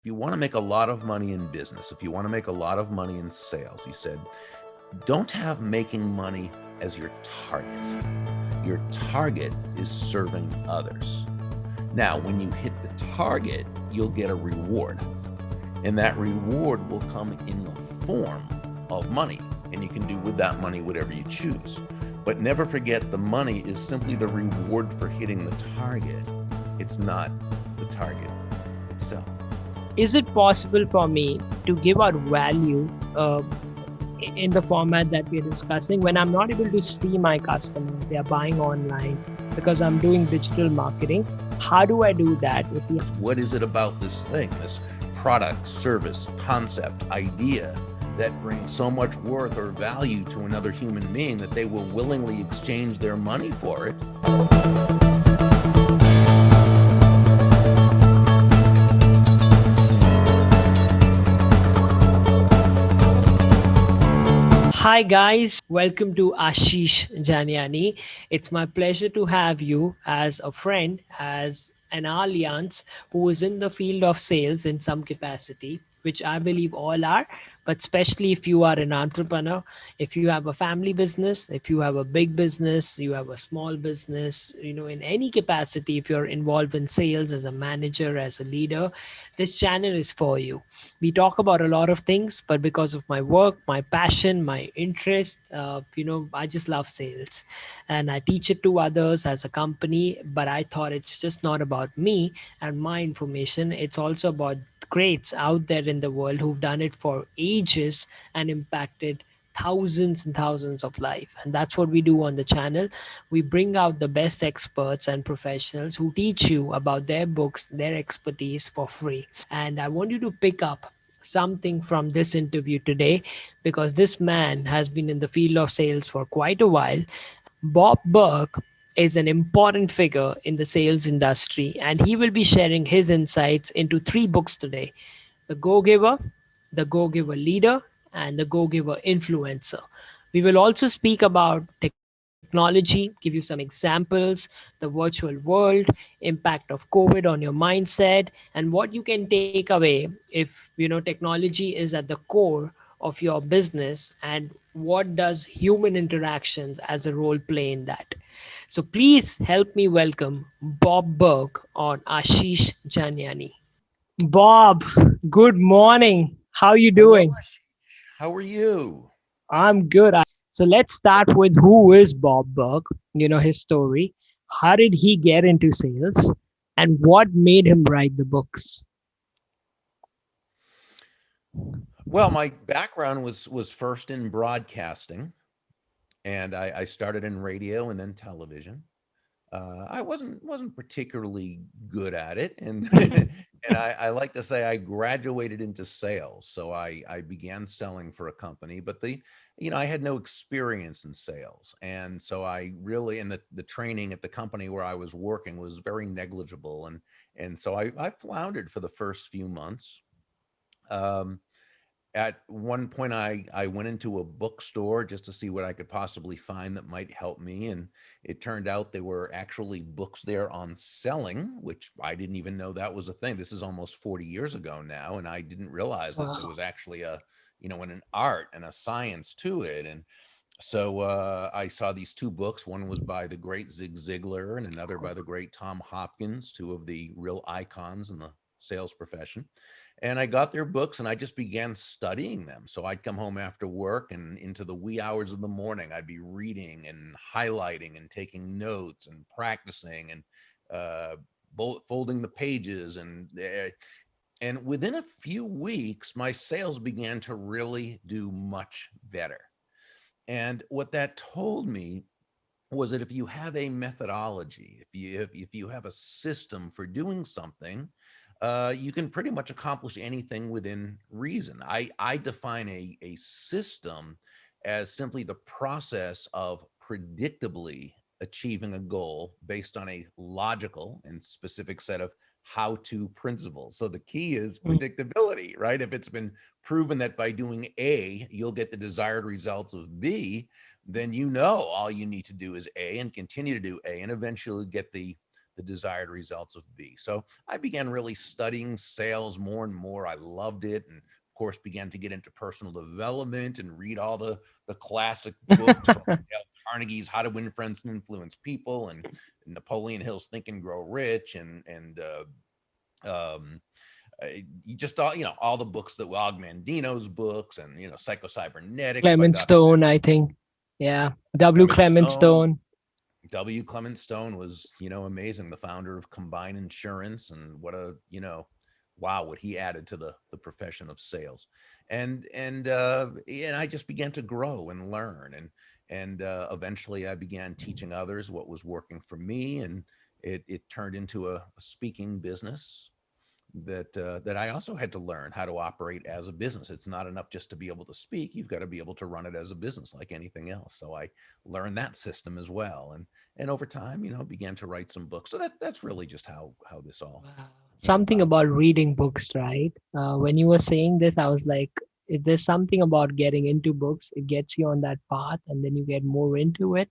If you want to make a lot of money in business, if you want to make a lot of money in sales, he said, don't have making money as your target. Your target is serving others. Now, when you hit the target, you'll get a reward. And that reward will come in the form of money. And you can do with that money whatever you choose. But never forget, the money is simply the reward for hitting the target. It's not the target itself. Is it possible for me to give out value in the format that we're discussing when I'm not able to see my customers? They are buying online because I'm doing digital marketing. How do I do that? What is it about this thing, this product, service, concept, idea that brings so much worth or value to another human being that they will willingly exchange their money for it? Hi guys, welcome to Ashish Janiani. It's my pleasure to have you as a friend, as an alliance who is in the field of sales in some capacity, which I believe all are, but especially if you are an entrepreneur, if you have a family business, if you have a big business, you have a small business, in any capacity, if you're involved in sales as a manager, as a leader, this channel is for you. We talk about a lot of things, but because of my work, my passion, my interest, I just love sales, and I teach it to others as a company. But I thought it's just not about me and my information, it's also about greats out there in the world who've done it for ages and impacted thousands and thousands of life. And that's what we do on the channel. We bring out the best experts and professionals who teach you about their books, their expertise for free. And I want you to pick up something from this interview today, because this man has been in the field of sales for quite a while. Bob Burg is an important figure in the sales industry, and he will be sharing his insights into three books today: The Go Giver, The Go Giver Leader, and The Go Giver Influencer. We will also speak about technology, give you some examples, the virtual world, impact of COVID on your mindset, and what you can take away if technology is at the core of your business, and what does human interactions as a role play in that. So please help me welcome Bob Burg on Ashish Janiani. Bob, good morning. How are you Hello, doing? Ashish. How are you? I'm good. So let's start with who is Bob Burg, his story. How did he get into sales? And what made him write the books? Well, my background was first in broadcasting, and I started in radio and then television. I wasn't particularly good at it, and and I like to say I graduated into sales. So I began selling for a company, but I had no experience in sales, and so I really, and the training at the company where I was working was very negligible, and so I floundered for the first few months. Um, at one point, I went into a bookstore just to see what I could possibly find that might help me, and it turned out there were actually books there on selling, which I didn't even know that was a thing. This is almost 40 years ago now, and I didn't realize that there Wow. was actually an art and a science to it. And so I saw these two books. One was by the great Zig Ziglar, and another by the great Tom Hopkins, two of the real icons in the sales profession. And I got their books and I just began studying them. So I'd come home after work, and into the wee hours of the morning, I'd be reading and highlighting and taking notes and practicing and uh, folding the pages. And within a few weeks, my sales began to really do much better. And what that told me was that if you have a methodology, if you have a system for doing something, you can pretty much accomplish anything within reason. I define a system as simply the process of predictably achieving a goal based on a logical and specific set of how to principles. So the key is predictability, right? If it's been proven that by doing A, you'll get the desired results of B, then all you need to do is A and continue to do A and eventually get the the desired results of B. So I began really studying sales more and more. I loved it. And of course, began to get into personal development and read all the classic books from Dale Carnegie's How to Win Friends and Influence People, and Napoleon Hill's Think and Grow Rich, um, you just all, all the books that Og Mandino's books, and Psycho-Cybernetics by Clement Dr. Stone, I think. Yeah. W. Clement Clement Stone. Stone. W. Clement Stone was, amazing. The founder of Combine Insurance, and what a, wow, what he added to the profession of sales. And I just began to grow and learn, and eventually I began teaching others what was working for me, and it turned into a speaking business that I also had to learn how to operate as a business. It's not enough just to be able to speak. You've got to be able to run it as a business like anything else. So I learned that system as well. And over time, began to write some books. So that's really just how this all Wow. came Something about. about reading books, right? When you were saying this, I was like, if there's something about getting into books, it gets you on that path, and then you get more into it.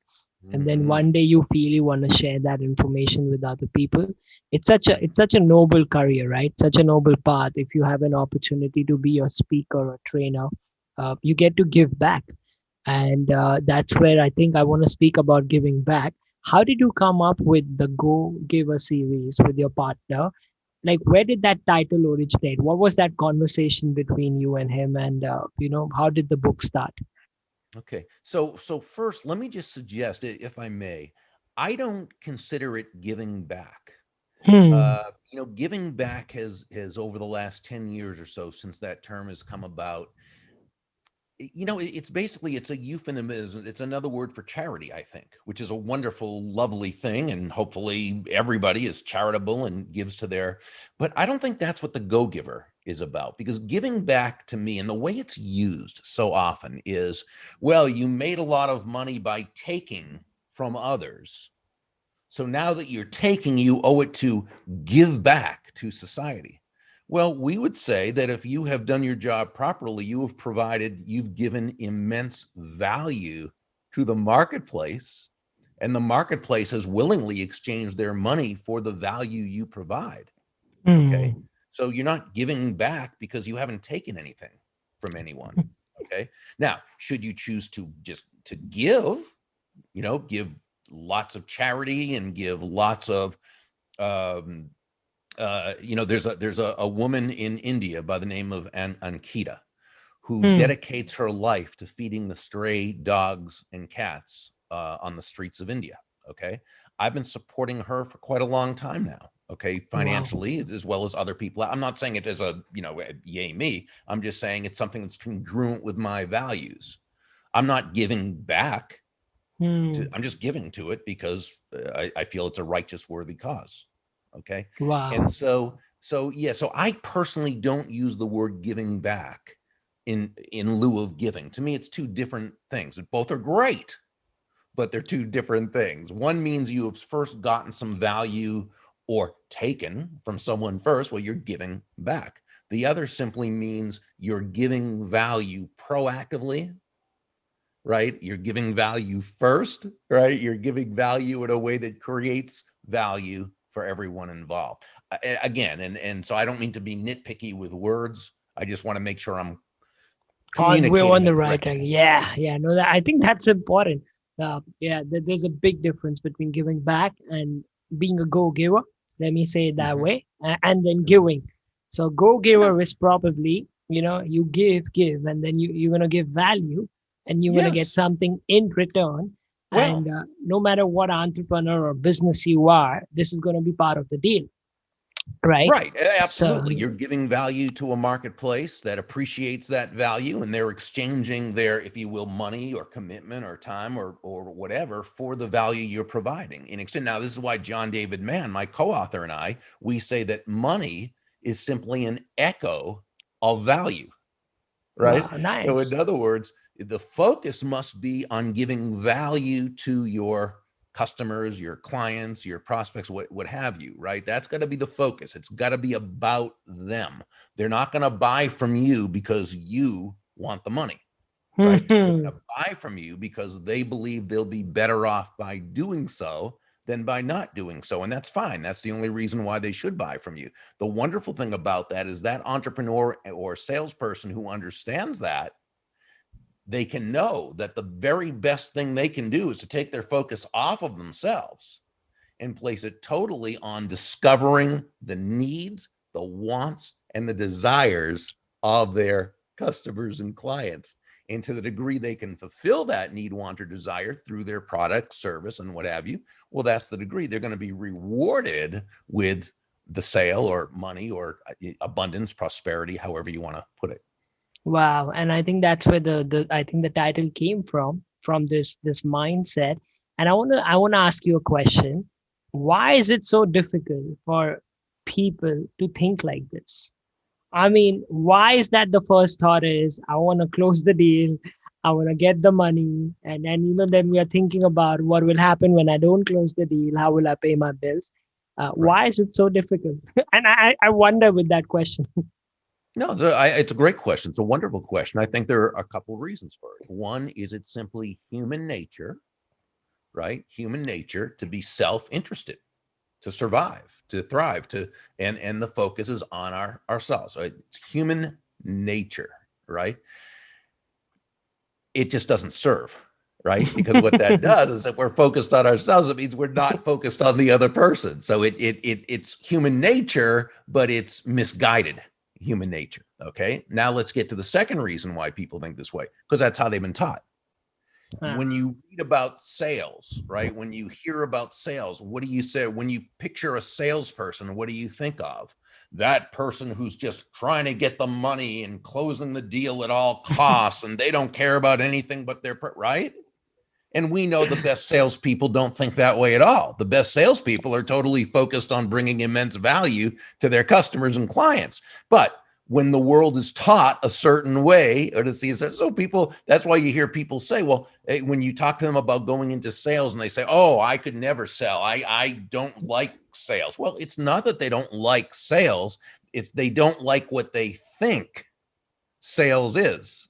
And then Hmm. one day you feel you want to share that information with other people. It's such a noble career, right? Such a noble path. If you have an opportunity to be a speaker or trainer, you get to give back. And that's where I think I want to speak about giving back. How did you come up with the Go Giver series with your partner? Like, where did that title originate? What was that conversation between you and him? And how did the book start? Okay. So first, let me just suggest, if I may, I don't consider it giving back. Hmm. Giving back has over the last 10 years or so, since that term has come about, it's basically, it's a euphemism. It's another word for charity, I think, which is a wonderful, lovely thing. And hopefully everybody is charitable and gives to their, but I don't think that's what the Go Giver is about, because giving back to me, and the way it's used so often is, well, you made a lot of money by taking from others. So now that you're taking, you owe it to give back to society. Well, we would say that if you have done your job properly, you've given immense value to the marketplace, and the marketplace has willingly exchanged their money for the value you provide. Okay. Hmm. So you're not giving back because you haven't taken anything from anyone. Okay. Now, should you choose to just to give lots of charity and give lots of um, there's a woman in India by the name of Ankita, who Hmm. dedicates her life to feeding the stray dogs and cats on the streets of India. Okay. I've been supporting her for quite a long time now. Okay. Wow. Financially, as well as other people. I'm not saying it as yay me. I'm just saying it's something that's congruent with my values. I'm not giving back Hmm. I'm just giving to it because I feel it's a righteous, worthy cause. Okay. And Wow. so I personally don't use the word giving back in lieu of giving. To me, it's two different things. Both are great, but they're two different things. One means you have first gotten some value or taken from someone first. Well, you're giving back. The other simply means you're giving value proactively, right? You're giving value first, right? You're giving value in a way that creates value for everyone involved. Again, and so I don't mean to be nitpicky with words. I just want to make sure I'm We're on communicating the it right track. correctly. Yeah, yeah. No, I think that's important. Yeah, there's a big difference between giving back and being a go giver. Let me say it that Mhm. way, and then Mhm. giving. So go Yeah. giver is probably you give, and then you're gonna give value, and you're gonna get Yes. something in return. Well, And no matter what entrepreneur or business you are, this is gonna be part of the deal, right? right. So Absolutely. You're giving value to a marketplace that appreciates that value, and they're exchanging their, if you will, money or commitment or time or whatever for the value you're providing. In extent, now this is why John David Mann, my co-author, and I, we say that money is simply an echo of value, right? wow, So in nice. other words, the focus must be on giving value to your customers, your clients, your prospects, what have you, right? That's got to be the focus. It's got to be about them. They're not going to buy from you because you want the money, right? They're going to buy from you because they believe they'll be better off by doing so than by not doing so. And that's fine. That's the only reason why they should buy from you. The wonderful thing about that is that entrepreneur or salesperson who understands that, they can know that the very best thing they can do is to take their focus off of themselves and place it totally on discovering the needs, the wants, and the desires of their customers and clients. And to the degree they can fulfill that need, want, or desire through their product, service, and what have you, well, that's the degree they're going to be rewarded with the sale or money or abundance, prosperity, however you want to put it. Wow, and I think that's where the I think the title came from this mindset. And I wanna ask you a question. Why is it so difficult for people to think like this? I mean, why is that the first thought is I want to close the deal, I want to get the money, and then we are thinking about what will happen when I don't close the deal, how will I pay my bills? Right. Why is it so difficult? And I wonder with that question. No, it's a great question. It's a wonderful question. I think there are a couple of reasons for it. One is it's simply human nature, right? Human nature to be self-interested, to survive, to thrive, and the focus is on ourselves. Right? It's human nature, right? It just doesn't serve, right? Because what that does is if we're focused on ourselves, it means we're not focused on the other person. So it's human nature, but it's misguided human nature. Okay. Now let's get to the second reason why people think this way, because that's how they've been taught. When you read about sales, right? When you hear about sales, what do you say? When you picture a salesperson, what do you think of? That person who's just trying to get the money and closing the deal at all costs, and they don't care about anything but their, right? And we know the best salespeople don't think that way at all. The best salespeople are totally focused on bringing immense value to their customers and clients. But when the world is taught a certain way, or to see, so people, that's why you hear people say, well, when you talk to them about going into sales and they say, oh, I could never sell. I don't like sales. Well, it's not that they don't like sales. It's they don't like what they think sales is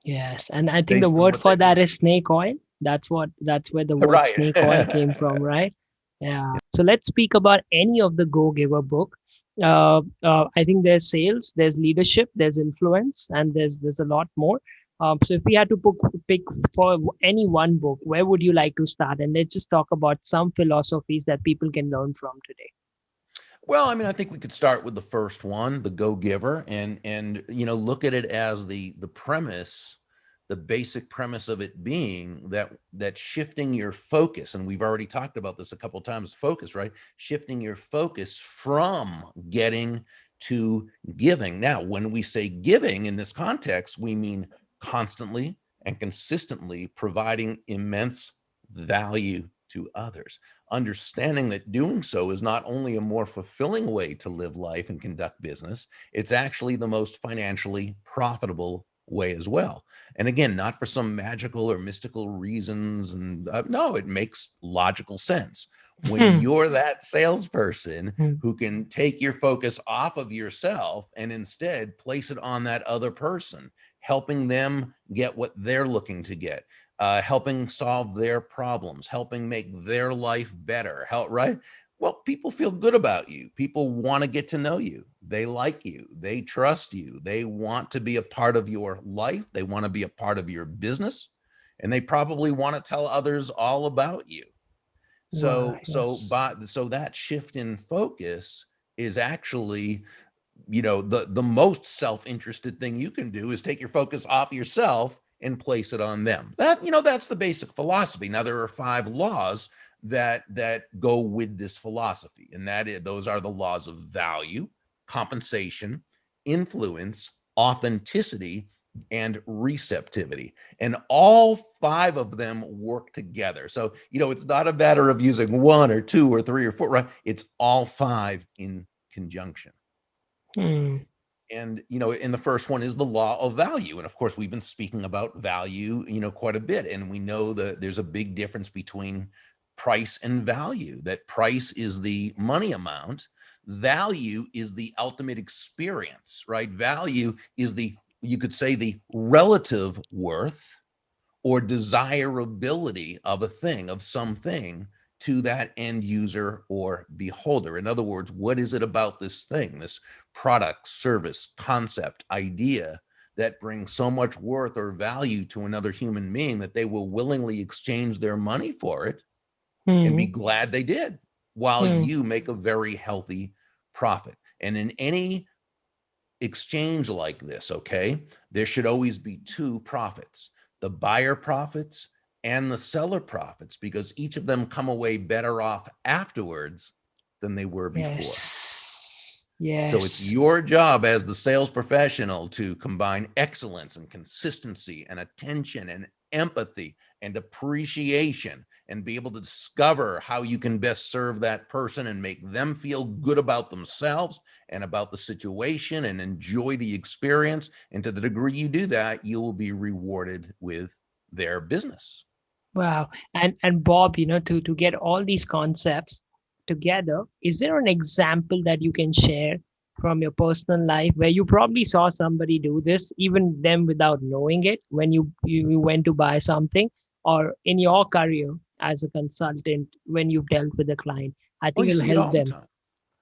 Yes, and I think the based on word what for they've that learned. is snake oil. That's where the word Right. snake oil came from, right? Yeah. So let's speak about any of the Go Giver book. I think there's sales, there's leadership, there's influence, and there's a lot more. So if we had to pick for any one book, where would you like to start? And let's just talk about some philosophies that people can learn from today. Well, I mean, I think we could start with the first one, the Go Giver, and look at it as the premise, the basic premise of it being that shifting your focus, and we've already talked about this a couple of times, focus, right? Shifting your focus from getting to giving. Now, when we say giving in this context, we mean constantly and consistently providing immense value to others, understanding that doing so is not only a more fulfilling way to live life and conduct business, it's actually the most financially profitable way as well. And again, not for some magical or mystical reasons. And no, it makes logical sense. When you're that salesperson who can take your focus off of yourself and instead place it on that other person, helping them get what they're looking to get, helping solve their problems, helping make their life better, help, right? Well, people feel good about you. People want to get to know you. They like you. They trust you. They want to be a part of your life. They want to be a part of your business, and they probably want to tell others all about you. Wow, So yes. so that shift in focus is actually, the most self-interested thing you can do is take your focus off yourself and place it on them. That's the basic philosophy. Now there are 5 laws that go with this philosophy, and those are the laws of value, compensation, influence, authenticity, and receptivity. And all 5 of them work together. So, it's not a matter of using 1 or 2 or 3 or 4, right? It's all 5 in conjunction. Hmm. And, in the first one is the law of value. And of course, we've been speaking about value, quite a bit. And we know that there's a big difference between price and value, that price is the money amount. Value is the ultimate experience, right? Value is you could say, the relative worth or desirability of a thing, of something to that end user or beholder. In other words, what is it about this thing, this product, service, concept, idea that brings so much worth or value to another human being that they will willingly exchange their money for it and be Hmm. glad they did, while Hmm. you make a very healthy profit. And in any exchange like this, okay, there should always be two profits: the buyer profits and the seller profits, because each of them come away better off afterwards than they were before. Yes. So it's Yes. your job as the sales professional to combine excellence and consistency and attention and empathy and appreciation, and be able to discover how you can best serve that person and make them feel good about themselves and about the situation and enjoy the experience. And to the degree you do that, you will be rewarded with their business. Wow. And Bob, to get all these concepts together, is there an example that you can share from your personal life where you probably saw somebody do this, even them without knowing it, when you went to buy something, or in your career as a consultant when you've dealt with a client? I Oh, think you it'll see it help all the them. time.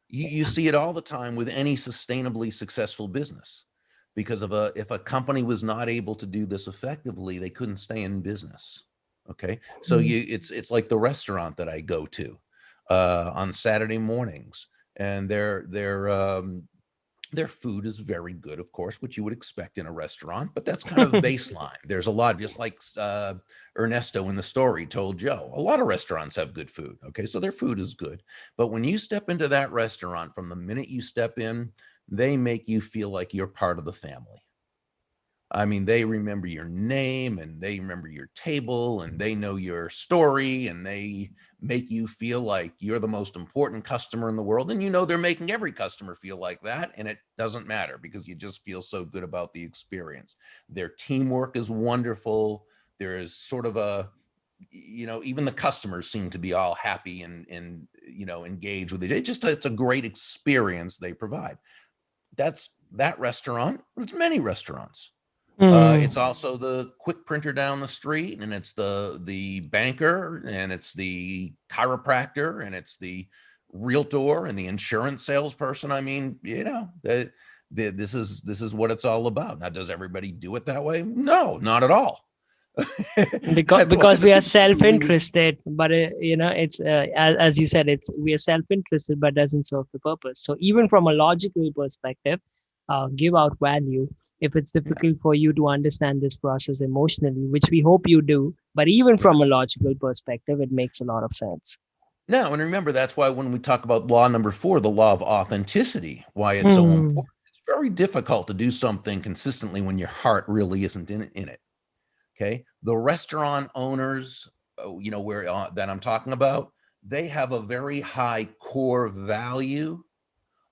You see it all the time with any sustainably successful business, because if a company was not able to do this effectively, they couldn't stay in business. Okay, so Mm. it's like the restaurant that I go to on Saturday mornings, and their food is very good, of course, which you would expect in a restaurant, but that's kind of baseline. There's a lot, just like Ernesto in the story told Joe, a lot of restaurants have good food. Okay, so their food is good. But when you step into that restaurant, from the minute you step in, they make you feel like you're part of the family. I mean, they remember your name and they remember your table and they know your story, and they make you feel like you're the most important customer in the world. And they're making every customer feel like that. And it doesn't matter, because you just feel so good about the experience. Their teamwork is wonderful. There is sort of even the customers seem to be all happy and engaged with it. It's a great experience they provide. That's that restaurant. It's many restaurants. Mm. It's also the quick printer down the street, and it's the banker, and it's the chiropractor, and it's the realtor, and the insurance salesperson. I mean, this is what it's all about. Now, does everybody do it that way? No, not at all. because That's one because of the we are things we would. self-interested, but it's as you said, it's we are self-interested but doesn't serve the purpose. So even from a logical perspective, give out value if it's Yeah, difficult for you to understand this process emotionally, which we hope you do. But even yeah. from a logical perspective, it makes a lot of sense. No, and remember, that's why when we talk about law number 4, the law of authenticity, why it's so Hmm. important. It's very difficult to do something consistently when your heart really isn't in it. Okay, the restaurant owners, where that I'm talking about, they have a very high core value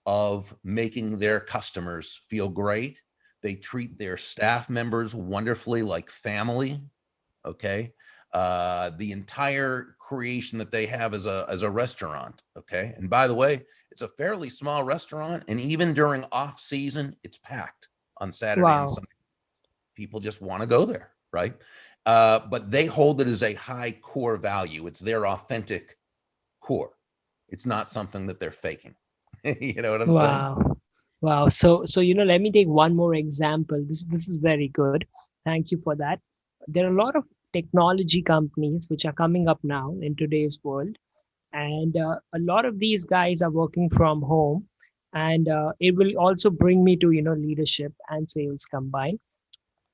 of making their customers feel great. They treat their staff members wonderfully, like family. Okay, the entire creation that they have as a restaurant. Okay, and by the way, it's a fairly small restaurant, and even during off season, it's packed on Saturday and Wow. Sunday. People just want to go there, right? But they hold it as a high core value. It's their authentic core. It's not something that they're faking. You know what I'm saying? Wow. Wow. So let me take one more example. This is very good. Thank you for that. There are a lot of technology companies which are coming up now in today's world, and a lot of these guys are working from home, and it will also bring me to leadership and sales combined.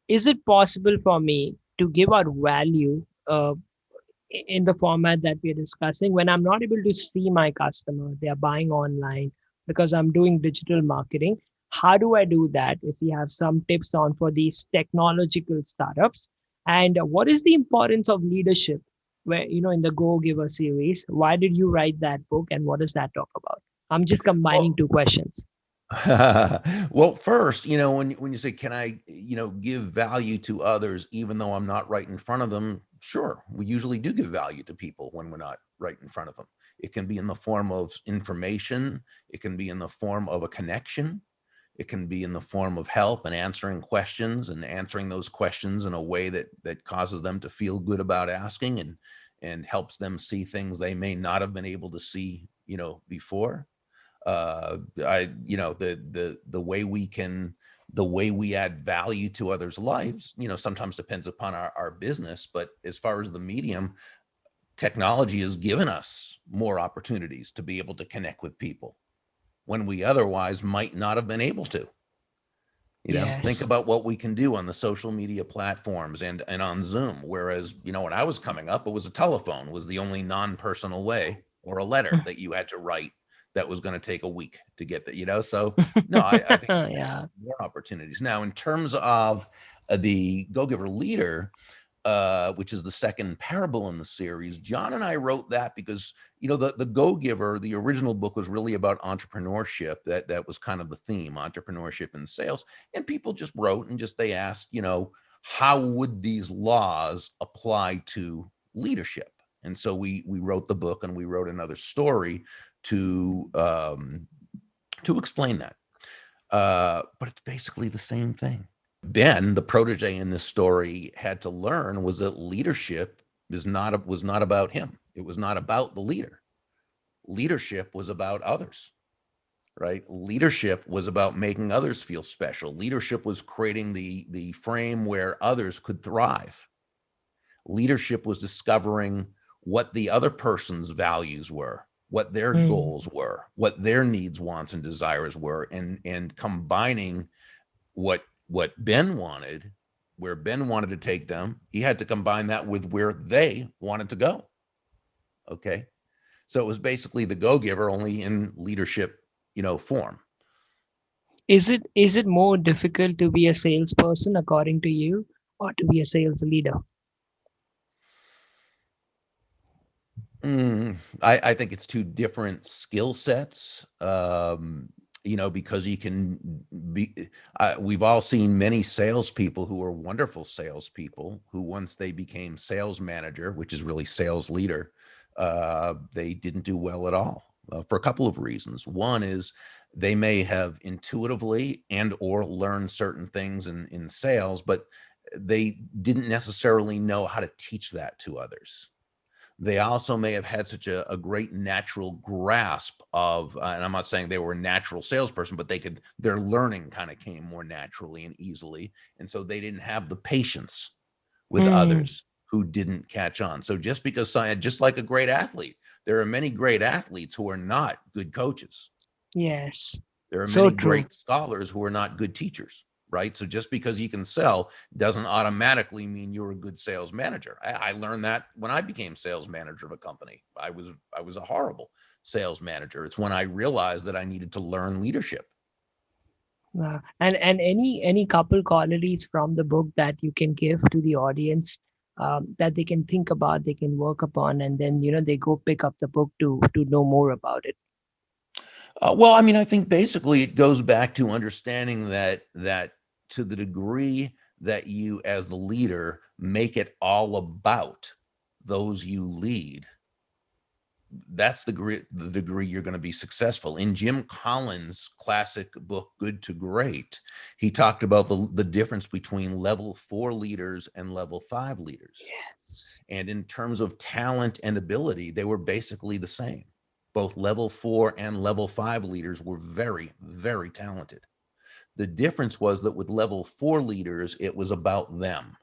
Is it possible for me to give out value in the format that we're discussing when I'm not able to see my customer? They are buying online because I'm doing digital marketing. How do I do that? If you have some tips on for these technological startups, and what is the importance of leadership? Where in the Go Giver series, why did you write that book, and what does that talk about? I'm just combining Well, two questions. well, first, when you say, can I, give value to others, even though I'm not right in front of them? Sure. We usually do give value to people when we're not right in front of them. It can be in the form of information. It can be in the form of a connection. It can be in the form of help and answering those questions in a way that causes them to feel good about asking, and helps them see things they may not have been able to see, before. The way we add value to others' lives, sometimes depends upon our business. But as far as the medium, technology has given us more opportunities to be able to connect with people when we otherwise might not have been able to. Think Yes. about what we can do on the social media platforms and on Zoom. Whereas, when I was coming up, it was a telephone was the only non-personal way, or a letter that you had to write that was going to take a week to get that. So no, I think Yeah. more opportunities. Now, in terms of the Go-Giver Leader, which is the second parable in the series, John and I wrote that because the Go-Giver, the original book, was really about entrepreneurship. That was kind of the theme, entrepreneurship and sales. And people just wrote and they asked, how would these laws apply to leadership? And so we wrote the book, and we wrote another story to explain that. But it's basically the same thing. Ben, the protege in this story, had to learn was that leadership was not about him. It was not about the leader. Leadership was about others, right? Leadership was about making others feel special. Leadership was creating the frame where others could thrive. Leadership was discovering what the other person's values were, what their Mm. goals were, what their needs, wants, and desires were, and combining what Ben wanted, where Ben wanted to take them. He had to combine that with where they wanted to go. Okay. So it was basically the Go-Giver, only in leadership, form. Is it more difficult to be a salesperson according to you, or to be a sales leader? I think it's two different skill sets. Because you can be. We've all seen many salespeople who are wonderful salespeople who, once they became sales manager, which is really sales leader, they didn't do well at all, for a couple of reasons. One is they may have intuitively and or learned certain things in sales, but they didn't necessarily know how to teach that to others. They also may have had such a great natural grasp of, and I'm not saying they were a natural salesperson, but their learning kind of came more naturally and easily. And so they didn't have the patience with Mm. others who didn't catch on. So just like a great athlete, there are many great athletes who are not good coaches. Yes. There are So many true. great scholars who are not good teachers, right? So just because you can sell doesn't automatically mean you're a good sales manager. I learned that when I became sales manager of a company. I was a horrible sales manager. It's when I realized that I needed to learn leadership. And any couple qualities from the book that you can give to the audience, that they can think about, they can work upon, and then they go pick up the book to know more about it. Well, I mean, I think basically it goes back to understanding that to the degree that you, as the leader, make it all about those you lead, that's the degree you're going to be successful. In Jim Collins' classic book, Good to Great, he talked about the difference between level 4 leaders and level 5 leaders. Yes. And in terms of talent and ability, they were basically the same. Both level 4 and level 5 leaders were very, very talented. The difference was that with level 4 leaders, it was about them.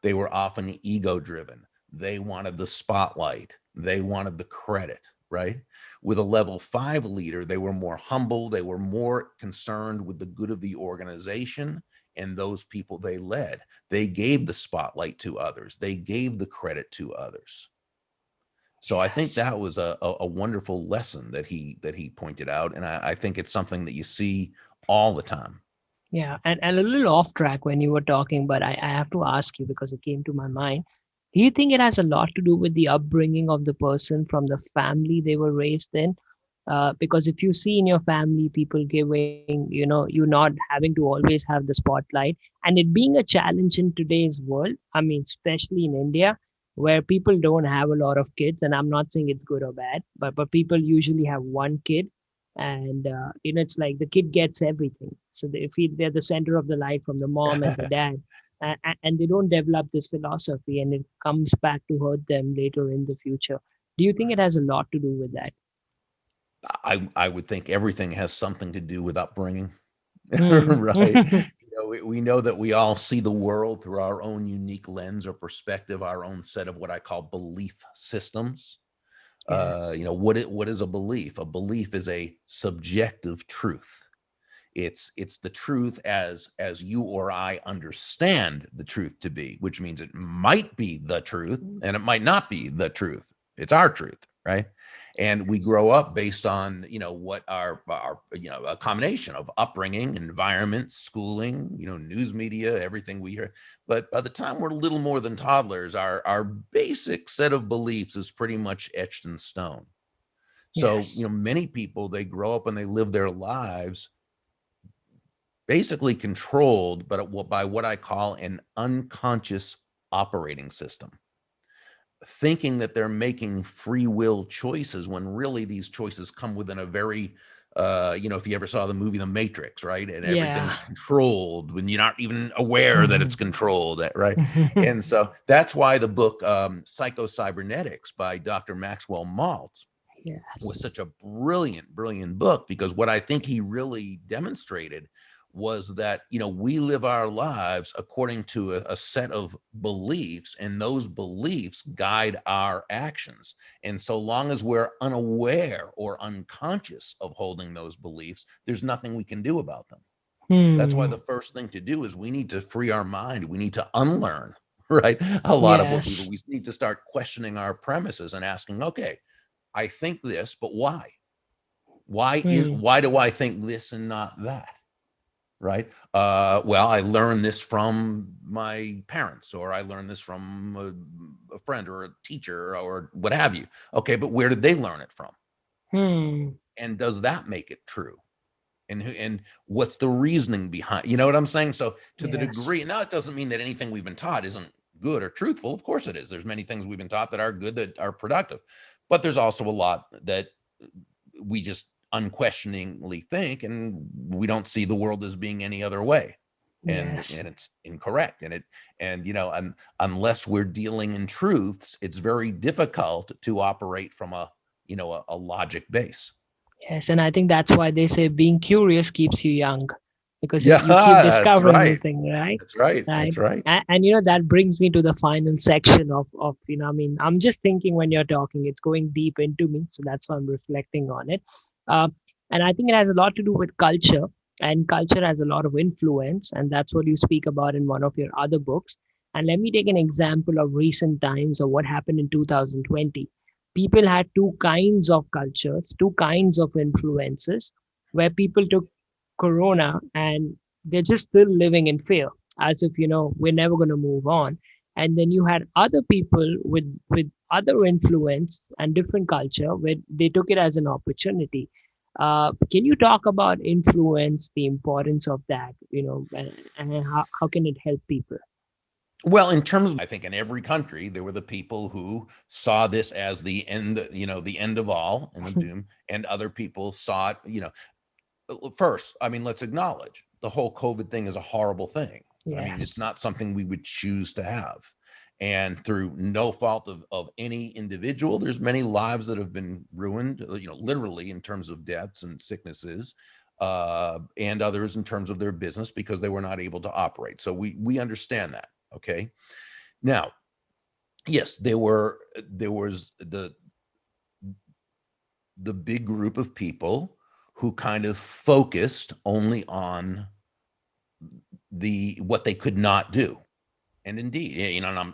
They were often ego driven. They wanted the spotlight. They wanted the credit, right? With a level 5 leader, they were more humble. They were more concerned with the good of the organization and those people they led. They gave the spotlight to others. They gave the credit to others. So I think Yes. that was a wonderful lesson that he pointed out. And I think it's something that you see all the time. Yeah, and a little off track when you were talking, but I have to ask you because it came to my mind. Do you think it has a lot to do with the upbringing of the person from the family they were raised in? Because if you see in your family people giving, you not having to always have the spotlight, and it being a challenge in today's world, I mean, especially in India, where people don't have a lot of kids, and I'm not saying it's good or bad, but people usually have one kid, and it's like the kid gets everything, so they're the center of the light from the mom and the dad, and they don't develop this philosophy, and it comes back to hurt them later in the future. Do you think it has a lot to do with that? I would think everything has something to do with upbringing, Hmm. right? We know that we all see the world through our own unique lens or perspective, our own set of what I call belief systems. Yes. What is a belief? A belief is a subjective truth. It's the truth as you or I understand the truth to be, which means it might be the truth and it might not be the truth. It's our truth, right? And we Yes. grow up based on what our a combination of upbringing, environment, schooling, news media, everything we hear. But by the time we're little more than toddlers, our basic set of beliefs is pretty much etched in stone. So Yes. many people, they grow up and they live their lives basically controlled, but by what I call an unconscious operating system, thinking that they're making free will choices when really these choices come within a very, if you ever saw the movie The Matrix, right? And Yeah. everything's controlled when you're not even aware that it's controlled, right? And so that's why the book Psycho-Cybernetics by Dr. Maxwell Maltz was Yes. such a brilliant book, because what I think he really demonstrated was that we live our lives according to a set of beliefs, and those beliefs guide our actions. And so long as we're unaware or unconscious of holding those beliefs, there's nothing we can do about them. That's why Hmm. the first thing to do is we need to free our mind. We need to unlearn, right, a lot of what Yes. we need to start questioning our premises and asking, okay, I think this, but why? Hmm. Why do I think this and not that? Right? Well, I learned this from my parents, or I learned this from a friend or a teacher or what have you. Okay, but where did they learn it from? Hmm. And does that make it true? And what's the reasoning behind? You know what I'm saying? So to the Yes. degree, now it doesn't mean that anything we've been taught isn't good or truthful. Of course it is. There's many things we've been taught that are good, that are productive, but there's also a lot that we just unquestioningly think, and we don't see the world as being any other way, Yes. and it's incorrect. And unless we're dealing in truths, it's very difficult to operate from a logic base. Yes, and I think that's why they say being curious keeps you young, because Yeah, you keep that's discovering new right. things, right? That's right. Right. That's right. And that brings me to the final section of I mean, I'm just thinking when you're talking, it's going deep into me, so that's why I'm reflecting on it. Uh, and I think it has a lot to do with culture, and culture has a lot of influence, and that's what you speak about in one of your other books. And let me take an example of recent times of what happened in 2020. People had two kinds of cultures, two kinds of influences, where people took corona and they're just still living in fear, as if we're never going to move on. And then you had other people with other influence and different culture where they took it as an opportunity. Can you talk about influence, the importance of that, and how can it help people? Well, in terms of, I think in every country, there were the people who saw this as the end, the end of all and the doom, and other people saw it, first, I mean, let's acknowledge the whole COVID thing is a horrible thing. I mean, it's Yes. not something we would choose to have. And through no fault of any individual, there's many lives that have been ruined, literally in terms of deaths and sicknesses, and others in terms of their business because they were not able to operate. So we understand that. Okay. Now, yes, there was the big group of people who kind of focused only on what they could not do. And indeed,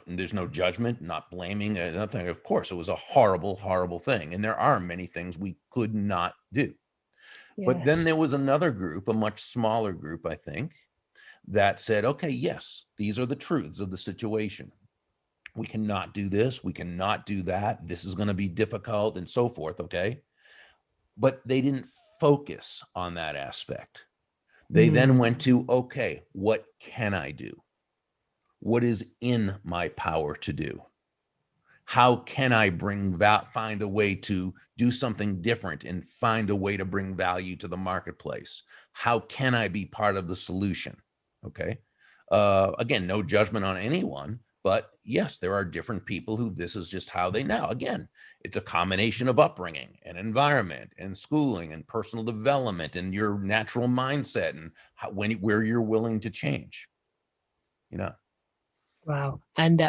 there's no judgment, not blaming, nothing. Of course, it was a horrible thing, and there are many things we could not do. But then Yes. there was another group, a much smaller group, I think, that said, okay, yes, these are the truths of the situation. We cannot do this, we cannot do that, this is going to be difficult, and so forth. Okay. But they didn't focus on that aspect. They then Hmm. went to, okay, what can I do? What is in my power to do? How can I find a way to do something different and find a way to bring value to the marketplace? How can I be part of the solution? Okay. Again, no judgment on anyone, but yes, there are different people who this is just how they now. Again, it's a combination of upbringing and environment and schooling and personal development and your natural mindset and where you're willing to change. You know. Wow. And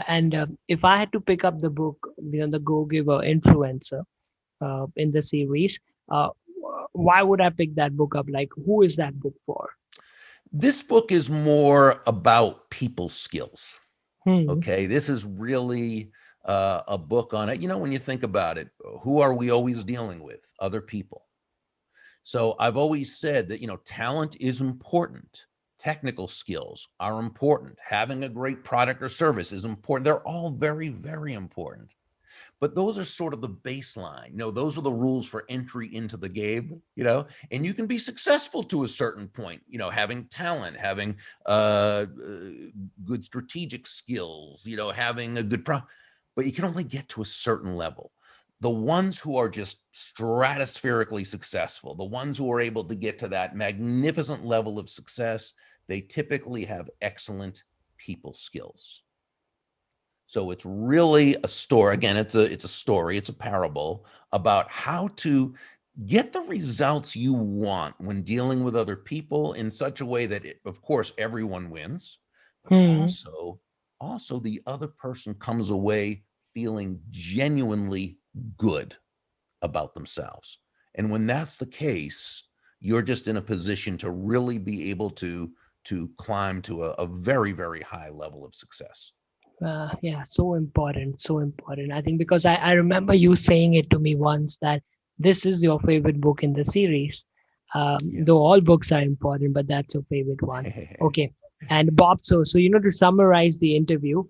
if I had to pick up the book, the Go Giver Influencer in the series, uh, why would I pick that book up? Like, who is that book for? This book is more about people skills. Hmm. Okay, this is really a book on it. When you think about it, who are we always dealing with? Other people. So I've always said that, talent is important. Technical skills are important. Having a great product or service is important. They're all very, very important. But those are sort of the baseline. Those are the rules for entry into the game, and you can be successful to a certain point, having talent, having good strategic skills, having a good but you can only get to a certain level. The ones who are just stratospherically successful, the ones who are able to get to that magnificent level of success, they typically have excellent people skills. So it's really a story. Again, it's a story, it's a parable about how to get the results you want when dealing with other people in such a way that of course everyone wins, but Hmm. also the other person comes away feeling genuinely good about themselves. And when that's the case, you're just in a position to really be able to climb to a very, very high level of success. Yeah, so important, so important. I think because I remember you saying it to me once that this is your favorite book in the series. Yeah. Though all books are important, but that's your favorite one. Okay. And Bob, so to summarize the interview,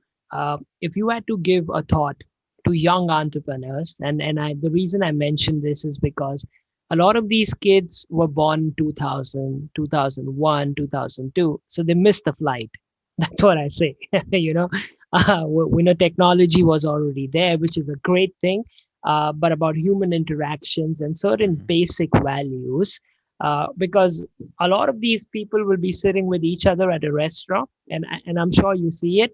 if you had to give a thought to young entrepreneurs, and the reason I mentioned this is because a lot of these kids were born 2000, 2001, 2002, so they missed the flight. That's what I say. We know technology was already there, which is a great thing, but about human interactions and certain Mhm. basic values, because a lot of these people will be sitting with each other at a restaurant, and I'm sure you see it.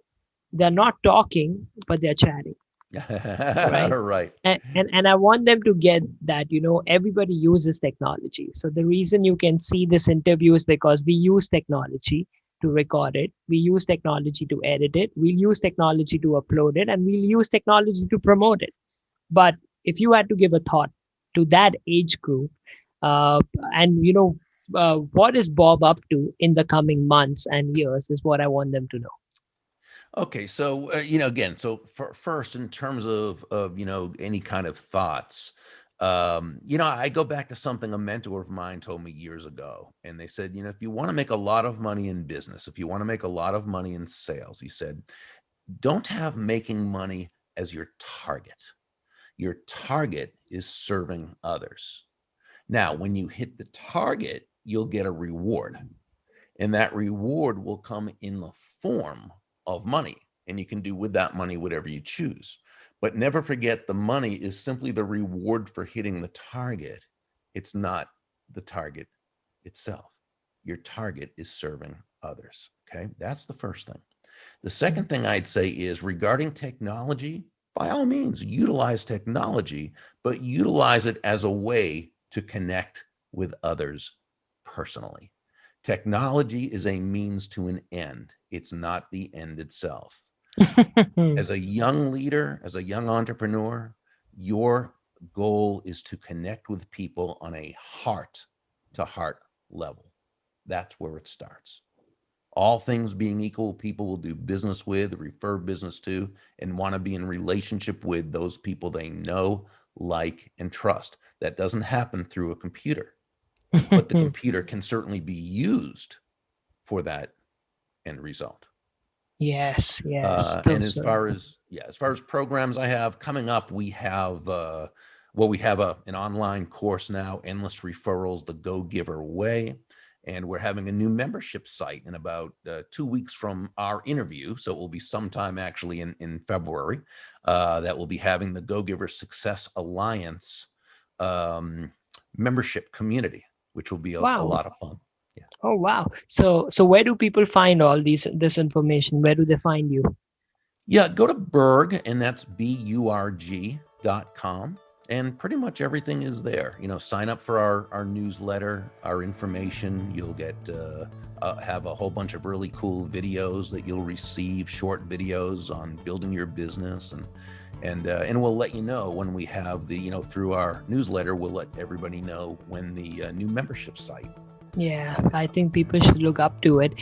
They're not talking, but they're chatting, right? Right. And I want them to get that, everybody uses technology. So the reason you can see this interview is because we use technology to record it, we use technology to edit it, we'll use technology to upload it, and we'll use technology to promote it. But if you had to give a thought to that age group, uh, and what is Bob up to in the coming months and years is what I want them to know. Okay, so again, so first, in terms of any kind of thoughts, I go back to something a mentor of mine told me years ago, and they said, if you want to make a lot of money in business, if you want to make a lot of money in sales, he said, don't have making money as your target. Your target is serving others. Now, when you hit the target, you'll get a reward. And that reward will come in the form of money. And you can do with that money whatever you choose. But never forget, the money is simply the reward for hitting the target. It's not the target itself. Your target is serving others. Okay. That's the first thing. The second thing I'd say is regarding technology, by all means, utilize technology, but utilize it as a way to connect with others personally. Technology is a means to an end. It's not the end itself. As a young leader, as a young entrepreneur, your goal is to connect with people on a heart to heart level. That's where it starts. All things being equal, people will do business with, refer business to, and want to be in relationship with those people they know, like, and trust. That doesn't happen through a computer, but the computer can certainly be used for that end result. Yes, yes, And those as far as programs I have coming up, we have we have an online course now, Endless Referrals, the Go Giver Way. And we're having a new membership site in about 2 weeks from our interview. So it will be sometime actually in February that will be having the Go Giver Success Alliance um, membership community, which will be a wow. lot of fun. Yeah. Oh wow. So where do people find all this information? Where do they find you? Yeah, go to Burg, and that's BURG.com. And pretty much everything is there. Sign up for our newsletter, our information. You'll get have a whole bunch of really cool videos that you'll receive, short videos on building your business, and we'll let you know when we have through our newsletter. We'll let everybody know when the new membership site Yeah, I is up. think people should look up to it.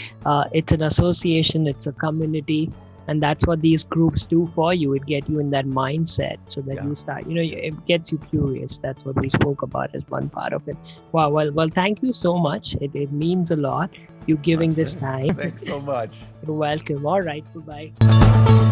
It's an association, it's a community, and that's what these groups do for you. It get you in that mindset so that Yeah, you start, yeah. it gets you curious. That's what we spoke about as one part of it. Wow, well, thank you so much. It means a lot, you My giving this pleasure. time. Thanks so much. You're welcome. All right, bye-bye.